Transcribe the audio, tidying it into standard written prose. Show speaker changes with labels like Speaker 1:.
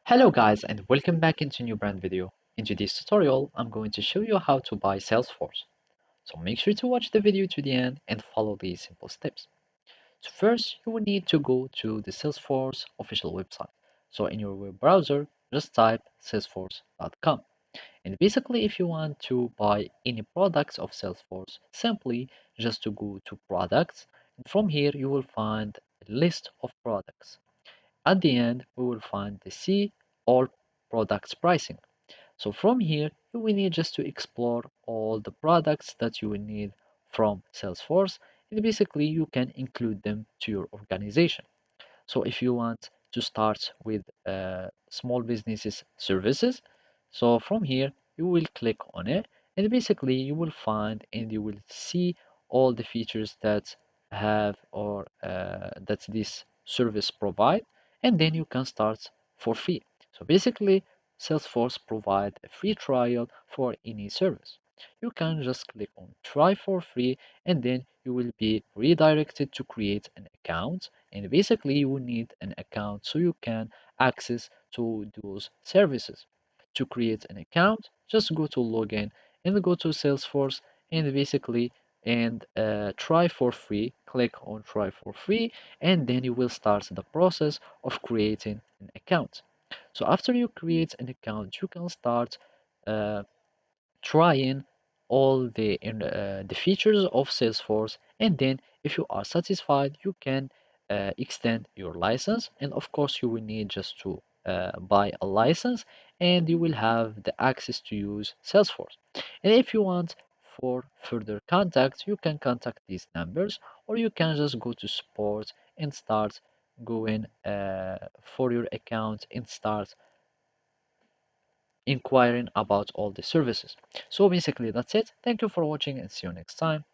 Speaker 1: Hello guys and welcome back into a new brand video. In today's tutorial, I'm going to show you how to buy Salesforce. So make sure to watch the video to the end and follow these simple steps. So first, you will need to go to the Salesforce official website. So in your web browser, just type salesforce.com. And basically, if you want to buy any products of Salesforce, simply just to go to products. And from here, you will find a list of products. At the end, we will find the See All Products Pricing. So from here, you will need just to explore all the products that you will need from Salesforce, and basically you can include them to your organization. So if you want to start with small businesses services, so from here you will click on it, and basically you will find and you will see all the features that have or that this service provide, and then you can start for free. So basically, Salesforce provide a free trial for any service. You can just click on try for free, and then you will be redirected to create an account, and basically you will need an account so you can access to those services. To create an account, just go to login and go to Salesforce, and basically try for free, click on try for free, and then you will start the process of creating an account. So after you create an account, you can start uh, trying all the features of Salesforce, and then if you are satisfied, you can extend your license, and of course you will need just to buy a license, and you will have the access to use Salesforce. And if you want for further contact, you can contact these numbers, or you can just go to support and start going for your account and start inquiring about all the services. So basically that's it. Thank you for watching and see you next time.